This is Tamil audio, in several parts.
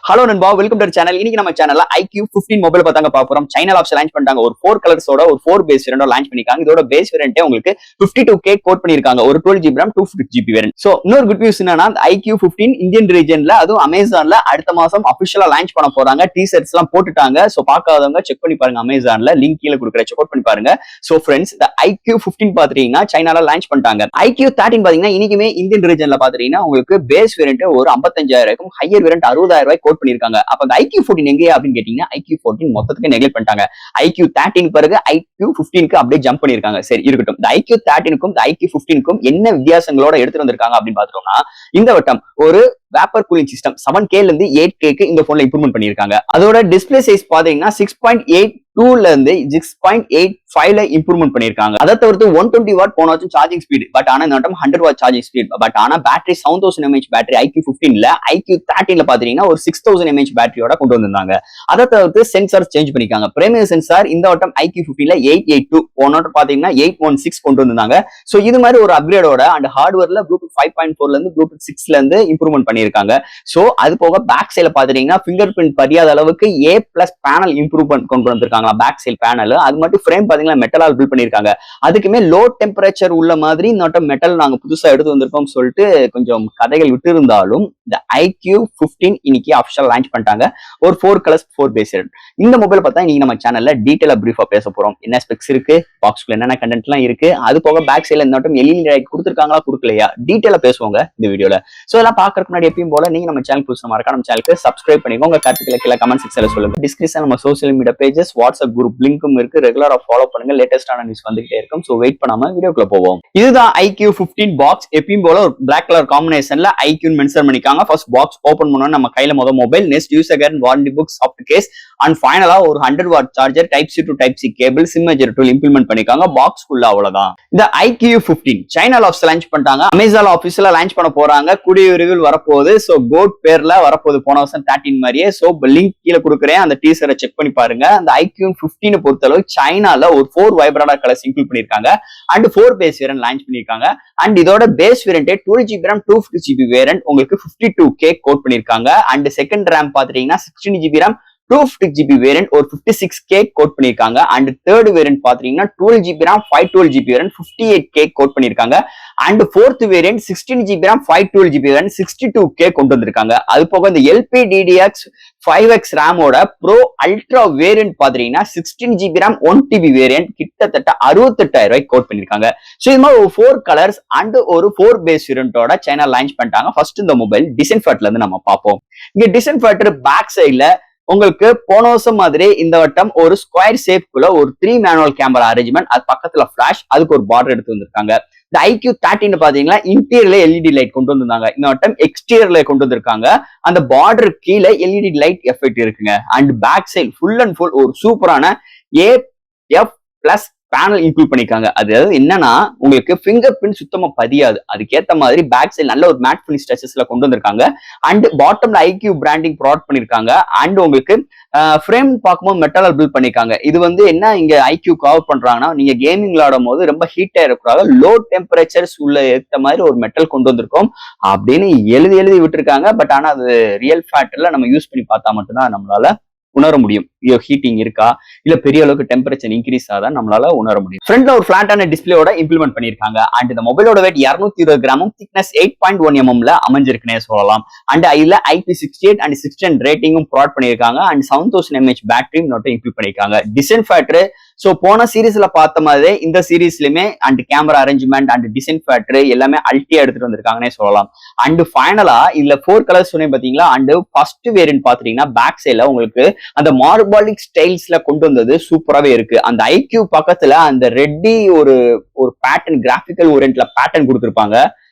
ஹலோ நண்பா, வெல்கம் டு சேனல். இன்னைக்கு நம்ம சேனல்ல iQOO 15 மொபைல் பார்த்தாங்க பாக்குறோம். சைனா லாப்ஸ் லான்ச் பண்ணிட்டாங்க. ஒரு 4 கலர்ஸோட ஒரு 4 பேஸ் வேரியன்ட் லான்ச் பண்ணிருக்காங்க. இதோட பேஸ் வேரியன்ட்டே உங்களுக்கு 52K கோட் பண்ணிருக்காங்க. ஒரு 12GB RAM 256GB variant. So இன்னொரு குட் நியூஸ் என்னன்னா, iQOO 15 இந்தியன் ரீஜன்ல அதுவும் அமேசான்ல அடுத்த மாசம் அபிஷியலா லான்ச் பண்ண போறாங்க. டீசர்ட்ஸ் எல்லாம் போட்டுட்டாங்க. சோ பார்க்காதவங்க செக் பண்ணி பாருங்க. அமேசான்ல லிங்க் கீழ கொடுக்குற செக் அவுட் பண்ணி பாருங்க. சோ ஃப்ரெண்ட்ஸ், இந்த iQOO 15 பாத்தீங்கன்னா சைனால லான்ச் பண்ணிட்டாங்க. iQOO 13 பாத்தீங்கன்னா இன்னைக்குமே இந்தியன் ரீஜன்ல பாத்தீங்கன்னா உங்களுக்கு பேஸ் வேரியன்ட் ஒரு 55,000 ஹையர் வேரியன்ட் 60,000 கோட் பண்ணிருக்காங்க. அப்ப அந்த iQOO 14 எங்கயா அப்படின்னு கேட்டீங்கன்னா iQOO 14 மொத்தத்துக்கு நெக்லெக்ட் பண்ணிட்டாங்க. iQOO 13 பிறகு iQOO 15க்கு அப்படியே ஜம்ப் பண்ணிருக்காங்க. சரி இருக்கட்டும். இந்த iQOO 13க்கும் இந்த iQOO 15க்கும் என்ன வித்தியாசங்களோட எடுத்துட்டு வந்திருக்காங்க அப்படின்னு பாத்துட்டோம்னா, இந்த வட்டம் ஒரு வேப்பர் கூலிங் சிஸ்டம் 7K ல இருந்து 8K இந்த போன்ல இம்ப்ரூவ்மெண்ட் பண்ணிருக்காங்க. அதோட டிஸ்பிளே சைஸ் பாத்தீங்கன்னா 6.82 ல இருந்து 6.85 ல இம்ப்ரூவ்மெண்ட் பண்ணிருக்காங்க. அதை தவிர்த்து 120 வாட் போனாச்சும் சார்ஜிங் ஸ்பீட், பட் ஆனா இந்த 100 வாட் சார்ஜிங் ஸ்பீட், பட் ஆனா battery 7000 mAh battery iQOO 15ல iQOO 13ல பாத்தீங்கன்னா ஒரு 6000 mAh பேட்டரியோட கொண்டு வந்திருந்தாங்க. அதை தவிர்த்து சென்சார் சேஞ்ச் பண்ணிருக்காங்க. பிரைமரி சென்சார் இந்த வட்டம் iQOO 15ல 882, போன வட்டம் பாத்தீங்கன்னா 816 கொண்டு வந்திருந்தாங்க. சோ இது மாதிரி ஒரு அப்கிரேடோட அண்ட் ஹார்ட்வேர்ல ப்ளூடூத் 5.4ல இருந்து ப்ளூடூத் 6ல இருந்து இம்ப்ரூவ்மெண்ட் பண்ணிருக்காங்க. சோ அது போக பேக் சைடுல பாத்தீங்கன்னா பிங்கர் பிரிண்ட் பதியாத அளவுக்கு A+ பேனல் இம்ப்ரூவ்மெண்ட் கொண்டு வந்திருக்காங்க. பேக் சைடு பேனல் அது மட்டும் ஃப்ரேம் பாத்தீங்கன்னா மெட்டலால் பில்ட் பண்ணிருக்காங்க. அதுக்குமே லோ டெம்பரேச்சர் உள்ள மாதிரி இந்த மெட்டல் நாங்க புதுசா எடுத்து வந்திருக்கோம் சொல்லிட்டு கொஞ்சம் கதைகள் விட்டு இருந்தாலும் இந்த iQOO 15 இன்னைக்கு அபிஷியல் லான்ச் பண்ணிட்டாங்க. ஒரு 4 கலர்ஸ் 4 பேஸ். இந்த மொபைல் பார்த்தா இன்னைக்கு நம்ம சேனல்ல டீடைலா பிரீஃபா பேச போறோம். என்ன ஸ்பெக்ஸ் இருக்கு, பாக்ஸ்க்குள்ள என்னென்ன கண்டென்ட் எல்லாம் இருக்கு, அது போக பேக் சைடுல இந்த LED லைட் கொடுத்திருக்காங்களா கொடுக்கலையா டீடைலா பேசுவாங்க இந்த வீடியோல. சோ இதெல்லாம் பாக்குறதுக்கு முன்னாடி எப்பயும் போல நீங்க நம்ம சேனல் புதுசா மறக்காம நம்ம சேனலுக்கு சப்ஸ்கிரைப் பண்ணிக்கோங்க. உங்க கருத்துக்களை கீழே கமெண்ட் செக்ஷன்ல சொல்லுங்க. டிஸ்கிரிப்ஷன் நம்ம social media pages, WhatsApp group லிங்க்கும் இருக்கு. ரெகுலரா ஃபாலோ பண்ணுங்க. லேட்டஸ்டான நியூஸ் வந்துகிட்டே இருக்கும். சோ வெயிட் பண்ணாம வீடியோக்குள்ள போவோம். இதுதான் iQOO 15 பாக்ஸ். எப்பயும் போல ஒரு பிளாக் கலர் காம்பினேஷன்ல iQOO மென்ஷன் பண்ணிருக்காங்க. ஃபர்ஸ்ட் பாக்ஸ் ஓபன் பண்ணோம் நம்ம கையில mobile, next user guide, warranty book, soft case and ஃபைனலா ஒரு 100 watt charger, type C to type C cable, SIM மேஜர் டூல் இம்ப்ளிமெண்ட் பண்ணிருக்காங்க. பாக்ஸ் குள்ள அவ்வளவுதான். இந்த iQOO 15 சைனா லாப்ஸ் லான்ச் பண்ணிட்டாங்க. அமேசான் ஆபீஸ்ல லான்ச் பண்ண போறாங்க. கூடிய விரைவில் வரப்போகுது. சோ கோட் பேர்ல வரப்போகுது. போன வருஷம் 13 மாதிரியே. சோ லிங்க் கீழே கொடுக்குறேன். அந்த டீசரை செக் பண்ணி பாருங்க. அந்த iQOO 15 பொறுத்தளவு சைனால ஒரு 4 வைப்ரண்டா கலர்ஸ் இன்க்ளூட் பண்ணிருக்காங்க அண்ட் 4 பேஸ் வேரியன்ட் லான்ச் பண்ணிருக்காங்க. அண்ட் இதோட base variant 12GB RAM 256GB variant உங்களுக்கு 52K கோட் பண்ணிருக்காங்க. அண்ட் செகண்ட் RAM பாத்தீங்கன்னா 16GB RAM 256GB வேரியன்ட் ஒரு 56K கோட் பண்ணிருக்காங்க. அண்ட் தேர்ட் வேரியன்ட் பாத்தீங்கன்னா 12GB RAM 512GB variant 58K quote பண்ணிருக்காங்க. And fourth variant 16GB RAM 512GB variant 62K கொண்டு வந்திருக்காங்க. அது போக இந்த LPDDR 5X ரேமோட ப்ரோ அல்ட்ரா வேரியன்ட் பாத்தீங்கன்னா 16GB RAM 1TB வேரியன்ட் கிட்டத்தட்ட 68,000 கோட் பண்ணிருக்காங்க. சோ இது மாதிரி ஒரு 4 கலர்ஸ் அண்ட் ஒரு 4 பேஸ் வேரியன்ட்டோட சைனா லான்ச் பண்ணிட்டாங்க. ஃபர்ஸ்ட் இந்த மொபைல் டிசைன் ஃபேக்டர்ல இருந்து நம்ம பார்ப்போம். இங்க டிசைன் ஃபேக்டர் பேக் சைடுல உங்களுக்கு போன வருஷம் மாதிரி இந்த வட்டம் ஒரு ஸ்கொயர் ஷேப்குள்ள ஒரு 3 மேனுவல் கேமரா அரேஞ்ச்மெண்ட், அது பக்கத்துல பிளாஷ், அதுக்கு ஒரு பார்டர் எடுத்து வந்திருக்காங்க. இந்த iQOO 13 பாத்தீங்கன்னா இன்டீரியர்ல LED லைட் கொண்டு வந்திருந்தாங்க. இந்த வட்டம் எக்ஸ்டீரியர்ல கொண்டு வந்திருக்காங்க. அந்த பார்டர் கீழே LED லைட் எஃபெக்ட் இருக்குங்க. And back side full and full ஒரு சூப்பரான A++ பேனல் இன்க்ளூட் பண்ணிருக்காங்க. அது என்னன்னா உங்களுக்கு பிங்கர் பிரிண்ட் சுத்தமா பதியாது. அதுக்கேற்ற மாதிரி பேக் சைடு நல்ல ஒரு மேட் ஃபினிஷ் டச்சஸ்ல கொண்டு வந்திருக்காங்க. அண்ட் பாட்டம்ல iQOO பிராண்டிங் ப்ராடக்ட் பண்ணிருக்காங்க. அண்ட் உங்களுக்கு ஃப்ரேம் பார்க்கும்போது மெட்டலால் பில்ட் பண்ணிருக்காங்க. இது என்ன இங்க iQOO கவர் பண்றாங்கன்னா, நீங்க கேமிங் விளையாடும் போது ரொம்ப ஹீட் ஆயிருக்கூடாது, லோ டெம்பரேச்சர்ஸ் உள்ள ஏற்ற மாதிரி ஒரு மெட்டல் கொண்டு வந்திருக்கோம் அப்படின்னு எழுதி விட்டுருக்காங்க. பட் ஆனா அது ரியல் ஃபேக்டர்ல நம்ம யூஸ் பண்ணி பார்த்தா மட்டும்தான் நம்மளால உணர முடியும். ஹீட்டிங் இருக்கா இல்ல பெரிய அளவுக்கு டெம்பரேச்சர் இன்க்ரீஸ் ஆதான் நம்மளால உணர முடியும். ஃப்ரண்ட்ல ஒரு பிளாட்டான டிஸ்பிளேயோட இம்ப்ளிமெண்ட் பண்ணிருக்காங்க. அண்ட் இந்த மொபைலோட வெயிட் 220 கிராமும், திக்னஸ் 8.1 mm அமைஞ்சிருக்குன்னே சொல்லலாம். அண்ட் இதுல IP68 அண்ட் 610 ரேட்டிங்கும் ப்ராட் பண்ணிருக்காங்க. அண்ட் 7000 mAh பேட்டரியும் இன்க்ளூட் பண்ணிருக்காங்க. டிசைன் ஃபேக்டர் சோ போன சீரீஸ்ல பார்த்த மாதிரி இந்த சீரீஸ்லயுமே and camera arrangement and design factor எல்லாமே அல்டியா எடுத்துட்டு வந்திருக்காங்கன்னே சொல்லலாம். அண்ட் ஃபைனலா இதுல 4 கலர்ஸ் சொன்னேன் பாத்தீங்களா. அண்ட் ஃபர்ஸ்ட் வேரியன்ட் பாத்தீங்கன்னா பேக் சைட்ல உங்களுக்கு அந்த மார்பாலிக் ஸ்டைல்ஸ்ல கொண்டு வந்தது சூப்பராகவே இருக்கு. அந்த iQOO பக்கத்துல அந்த ரெட்டி ஒரு பேட்டர்ன், கிராபிக்கல் ஓரியன்ட்ல பேட்டர்ன் கொடுத்திருப்பாங்க.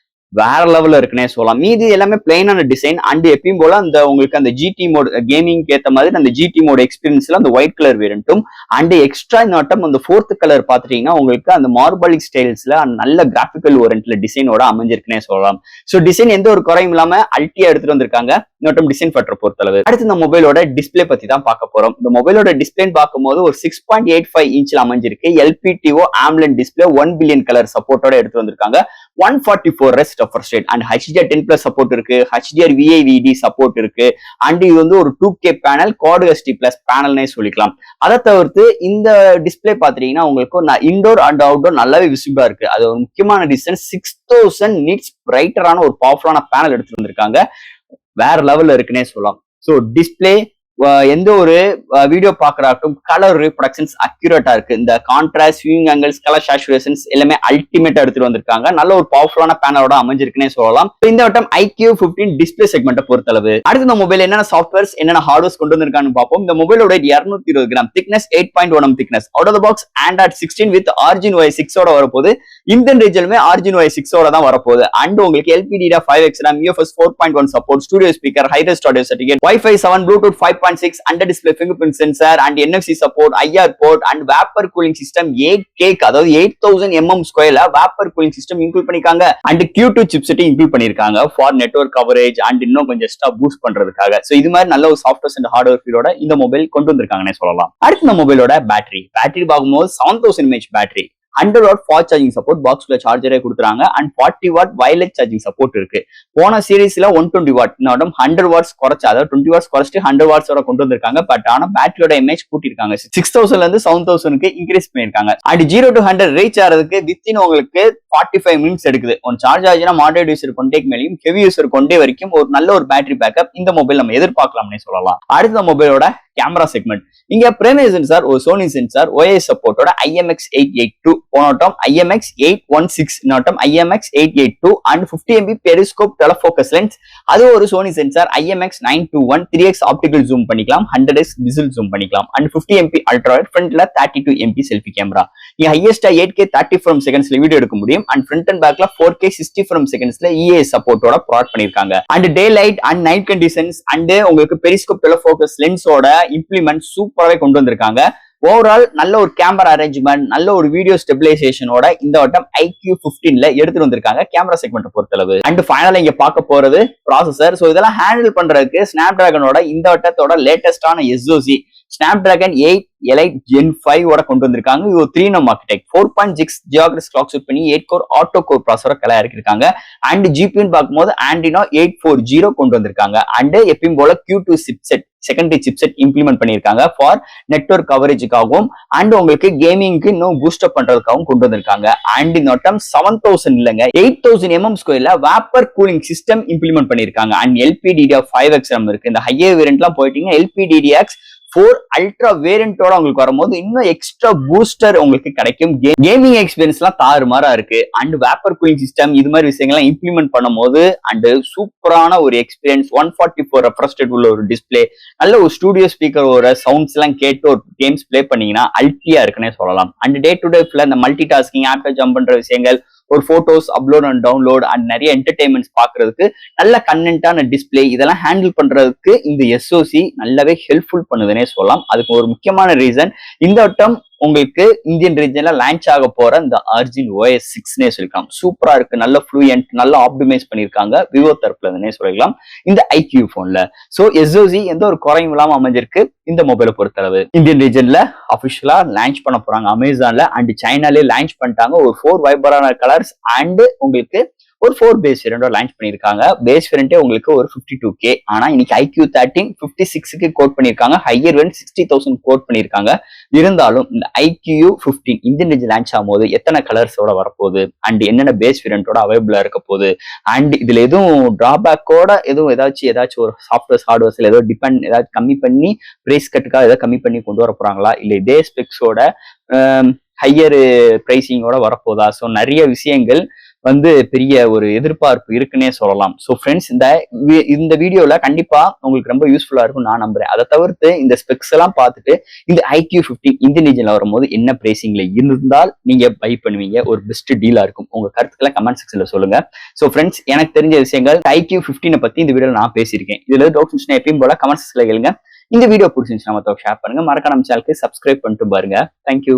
வேற லெவல்ல இருக்குன்னே சொல்லலாம். மீதி எல்லாமே பிளைனான டிசைன். அண்ட் எப்பயும் போல அந்த உங்களுக்கு அந்த GT மோட் கேமிங் ஏத்த மாதிரி அந்த GT மோட் எக்ஸ்பீரியன்ஸ்ல அந்த ஒயிட் கலர் வேரியன்ட்டும் அண்ட் எக்ஸ்ட்ரா நாட்டம் அந்த 4th கலர் பாத்தீங்கன்னா உங்களுக்கு அந்த மார்பாலிக் ஸ்டைல்ஸ்ல நல்ல கிராபிக்கல் ஓரியன்ட்ல டிசைனோட அமைஞ்சிருக்குன்னே சொல்லலாம். சோ டிசைன் எந்த ஒரு குறையும் இல்லாம அல்டியா எடுத்துட்டு வந்திருக்காங்க. இன்னொரு டிசைன் ஃபேக்டர் பொறுத்தளவு. அடுத்து இந்த மொபைலோட டிஸ்பிளே பத்தி தான் பார்க்க போறோம். இந்த மொபைலோட டிஸ்பிளே பார்க்கும்போது ஒரு 6.85 இன்ச்ல அமைஞ்சிருக்கு. LPTO AMOLED display 1 billion colour சப்போர்ட்டோட எடுத்து வந்திருக்காங்க. 144 rest refresh rate and HDR10+ support இருக்கு, HDR VAVD சப்போர்ட் இருக்கு. அண்ட் இது வந்து ஒரு 2K பேனல் Quad HD+ பேனல்னே சொல்லிக்கலாம். அதை தவிர்த்து இந்த டிஸ்பிளே பாத்தீங்கன்னா உங்களுக்கு இன்டோர் அண்ட் அவுட்டோர் நல்லாவே விசிபிளா இருக்கு. அது ஒரு முக்கியமான ரீசன் 6000 நிட்ஸ் பிரைட்டரான ஒரு பவர்ஃபுல்லான பேனல் எடுத்து வந்திருக்காங்க. வேற லெவல்ல இருக்குன்னே சொல்லலாம். ஸோ டிஸ்பிளே எந்த ஒரு வீடியோ பாக்குறாட்டும் கலர் ரீப்ரொடக்ஷன்ஸ் அக்யூரேட்டா இருக்கு. இந்த contrast, viewing angles, colour saturations எல்லாமே அல்டிமேட்டா எடுத்துட்டு வந்திருக்காங்க. நல்ல ஒரு பவர்ஃபுல்லான பேனலோட அமைஞ்சிருக்குன்னே சொல்லலாம். இந்த வட்டம் iQ15 டிஸ்பிளே செக்மெண்ட்டை பொறுத்தளவு. அடுத்து இந்த மொபைல் என்னென்ன சாஃப்ட்வேர்ஸ் என்னென்ன ஹார்ட்வேர்ஸ் கொண்டு வந்திருக்கான்னு பார்ப்போம். இந்த மொபைலோட 220 gram thickness, 8.1 mm thickness, out of the box Android 16 with Origin OS 6 ஓட வரப்போகுது. இந்தியன் ரீஜனுமே Origin OS 6 ஓட தான் வரப்போகுது. அண்ட் உங்களுக்கு LPDDR5X RAM, UFS 4.1 support, studio speaker, hi res audio certificate, Wi-Fi 7, Bluetooth 5.6, under display fingerprint sensor and NFC support, IR port and vapor cooling system 8K, அதாவது 8000 mm ஸ்கொயர்ல vapor cooling system include பண்ணிருக்காங்க. அண்ட் Q2 chipset இன்க்ளூட் பண்ணிருக்காங்க ஃபார் நெட்வொர்க் கவரேஜ் அண்ட் இன்னும் கொஞ்சம் எக்ஸ்ட்ரா பூஸ்ட் பண்றதுக்காக. சோ இது மாதிரி நல்ல ஒரு சாஃப்ட்வேர்ஸ் அண்ட் ஹார்ட்வேர் ஃபீலோட இந்த மொபைல் கொண்டு வந்திருக்காங்கன்னு சொல்லலாம். அடுத்து இந்த மொபைலோட பேட்டரி பார்க்கும்போது 7000 mAh battery, 100 watt fast charging support, பாக்ஸ்ல சார்ஜரே கொடுத்துறாங்க. And 40 what wireless charging support இருக்கு. போன சீரீஸ்ல 120 வாட், இந்த 100 வாட்ஸ் குறைச்சு, அதாவது 20 வாட்ஸ் குறைச்சிட்டு 100 வாட்ஸ் வரை கொண்டு வந்திருக்காங்க. பட் ஆனா பேட்டரியோட எம்ஏஹெச் கூட்டிருக்காங்க. 6000ல இருந்து 7000க்கு இன்க்ரீஸ் பண்ணிருக்காங்க. அண்ட் 0 to 100 ரீச் ஆகிறதுக்கு வித்தின் உங்களுக்கு 45 மினிட்ஸ் எடுக்குது. ஒன் சார்ஜ் ஆச்சுன்னா மாடரேட் யூசர் கொண்டேக்கு மேலேயும் ஹெவி யூசர் கொண்டே வரைக்கும் ஒரு நல்ல ஒரு பேட்டரி பேக்கப் இந்த மொபைல் நம்ம எதிர்பார்க்கலாம்னே சொல்லலாம். அடுத்த மொபைலோட கேமரா செக்மெண்ட். இங்க பிரைமரி சென்சார் ஒரு சோனி சென்சார் OIS சப்போர்ட்டோட IMX882, போனோட்டம் IMX816, இன்னொட்டம் IMX882 and 50 MP periscope telefocus lens. அது ஒரு Sony sensor IMX921, 3x optical zoom பண்ணிக்கலாம், 100x டிஜிட்டல் ஜூம் பண்ணிக்கலாம். அண்ட் 50 MP அல்ட்ரா வைட், ஃப்ரண்ட்ல 32 MP செல்ஃபி கேமரா. இங்க ஹையஸ்டா 8K 30 ஃப்ரேம் செகண்ட்ஸ்ல வீடியோ எடுக்க முடியும். அண்ட் ஃப்ரண்ட் அண்ட் பேக்ல 4K 60 ஃப்ரேம் செகண்ட்ஸ்ல EA சப்போர்ட்டோட ப்ரொவைட் பண்ணிருக்காங்க. And day light and night conditions and உங்களுக்கு பெரிஸ்கோப் டெலஃபோக்கஸ் லென்ஸோட இம்ப்ளிமெண்ட் சூப்பராகவே கொண்டு வந்திருக்காங்க. ஓவரால் நல்ல ஒரு கேமரா அரேஞ்ச்மெண்ட், நல்ல ஒரு வீடியோ ஸ்டெபிலைசேஷனோட இந்த வட்டம் iQ15ல எடுத்துட்டு வந்திருக்காங்க கேமரா செக்மெண்ட் பொறுத்தளவு. அண்ட் ஃபைனலா இங்க பார்க்க போறது ப்ராசஸர். சோ இதெல்லாம் ஹேண்டில் பண்றதுக்கு ஸ்னாப்டிராகனோட இந்த வட்டத்தோட லேட்டஸ்டான SoC ஸ்னாப்டிராகன் 8 Elite Gen 5 ஓட கொண்டு வந்திருக்காங்க. இது ஒரு 3nm ஆர்க்கிடெக்ட், 4.6 GHz கிளாக் சூட் பண்ணி 8 கோர் ஆட்டோ கோர் ப்ராசஸரை கலா இறக்கிருக்காங்க. அண்ட் ஜிபின்னு பார்க்கும்போது Adreno 840 கொண்டு வந்திருக்காங்க. அண்ட் எப்பயும் போல Q2 chipset secondary chipset implement பண்ணிருக்காங்க ஃபார் நெட்வொர்க் கவரேஜுக்காகவும் அண்ட் உங்களுக்கு கேமிங்க்கு இன்னும் பூஸ்டப் பண்றதுக்காகவும் கொண்டு வந்திருக்காங்க. அண்ட் இந்த வட்டம் 7000 இல்லைங்க 8000 mm ஸ்கொயர்ல வேப்பர் கூலிங் சிஸ்டம் இம்ப்ளிமெண்ட் பண்ணிருக்காங்க. அண்ட் LPDDR5X RAM இருக்கு. இந்த ஹையர் வேரியன்ட்லாம் போயிட்டீங்கன்னா LPDDR4 அல்ட்ரா வேரியன்ட்டோட உங்களுக்கு வரும்போது இன்னும் எக்ஸ்ட்ரா பூஸ்டர் உங்களுக்கு கிடைக்கும். கேமிங் எக்ஸ்பீரியன்ஸ் எல்லாம் தாறுமாறா இருக்கு. அண்ட் வேப்பர் கூலிங் சிஸ்டம் இது மாதிரி விஷயங்கள்லாம் இம்ப்ளிமெண்ட் பண்ணும்போது அண்ட் சூப்பரான ஒரு எக்ஸ்பீரியன்ஸ், 144 ரெஃப்ரெஷ் ரேட் உள்ள ஒரு டிஸ்பிளே, நல்ல ஒரு ஸ்டுடியோ ஸ்பீக்கரோட சவுண்ட்ஸ் எல்லாம் கேட்டு ஒரு கேம்ஸ் பிளே பண்ணீங்கன்னா அல்டியா இருக்குன்னே சொல்லலாம். அண்ட் டே டு டே இந்த மல்டி டாஸ்கிங், ஆப்ல ஜம்ப் பண்ற விஷயங்கள், ஒரு photos upload and download and நிறைய என்டர்டைன்மெண்ட்ஸ் பாக்குறதுக்கு நல்ல கண்டென்ட்டான டிஸ்பிளே இதெல்லாம் ஹேண்டில் பண்றதுக்கு இந்த SoC நல்லாவே ஹெல்ப்ஃபுல் பண்ணுதுன்னே சொல்லலாம். அதுக்கு ஒரு முக்கியமான ரீசன் இந்த வட்டம் உங்களுக்கு இந்தியன் ரீஜன்ல லான்ச் ஆக போற இந்த Origin OS 6னே சொல்லிக்கலாம். சூப்பரா இருக்கு, நல்ல ஃப்ளூயன்ட், நல்லா ஆப்டிமைஸ் பண்ணிருக்காங்க விவோ தரப்புல இருந்தே சொல்லிக்கலாம் இந்த iQ போன்ல. சோ SoC எந்த ஒரு குறையும் இல்லாம அமைஞ்சிருக்கு இந்த மொபைலை பொறுத்தளவு. இந்தியன் ரீஜன்ல அபிஷியலா லான்ச் பண்ண போறாங்க அமேசான்ல அண்ட் சைனாலே லான்ச் பண்ணிட்டாங்க. ஒரு 4 வைபரான கலர்ஸ் அண்ட் உங்களுக்கு ஒரு 4 பேஸ் வேரியண்டோ லான்ச் பண்ணிருக்காங்க. பேஸ் வேரியண்டே உங்களுக்கு ஒரு 52K. ஆனா இன்னைக்கு iQ13 56க்கு கோட் பண்ணிருக்காங்க. ஹையர் வேரியன்ட் 60,000 கோட் பண்ணிருக்காங்க. இருந்தாலும் இந்த iQ15 இந்தியன் ரேஞ்ச் லான்ச் ஆகும்போது எத்தனை கலர்ஸோட வரப்போகுது அண்ட் என்னென்ன பேஸ் வேரியண்டோட அவைலபிளா இருக்க போகுது அண்ட் இதுல எதுவும் டிராபேக்கோட எதுவும் ஏதாச்சும் ஒரு சாஃப்ட்வேர்ஸ் ஹார்ட்வேர்ஸ்ல ஏதாச்சும் கம்மி பண்ணி பிரைஸ் கட்டுக்காக ஏதாவது கம்மி பண்ணி கொண்டு வர போறாங்களா, இல்ல இதே ஸ்பெக்ஸோட ஹையர் பிரைசிங்கோட வரப்போதா? ஸோ நிறைய விஷயங்கள் பெரிய ஒரு எதிர்பார்ப்பு இருக்குன்னே சொல்லலாம். ஸோ ஃப்ரெண்ட்ஸ் இந்த வீடியோல கண்டிப்பா உங்களுக்கு ரொம்ப யூஸ்ஃபுல்லா இருக்கும் நான் நம்புறேன். அதை தவிர்த்து இந்த ஸ்பெக்ஸ் எல்லாம் பார்த்துட்டு இந்த iQ15 இந்தியன் ரீஜன்ல வரும்போது என்ன பிரைசிங்ல இருந்தால் நீங்க பை பண்ணுவீங்க, ஒரு பெஸ்ட் டீலா இருக்கும். உங்க கருத்துக்களை கமெண்ட் செக்ஷன்ல சொல்லுங்க. ஸோ ஃப்ரெண்ட்ஸ் எனக்கு தெரிஞ்ச விஷயங்கள் iQ15 பத்தி இந்த வீடியோல நான் பேசியிருக்கேன். இதுல டவுட்ஸ் எப்பயும் போல கமெண்ட் செக்ஷன்ல கேளுங்க. இந்த வீடியோ பிடிச்சிருந்துச்சு நம்ம ஷேர் பண்ணுங்க. மறக்காம நம்ம சேனலுக்கு சப்ஸ்கிரைப் பண்ணிட்டு பாருங்க. தேங்க்யூ.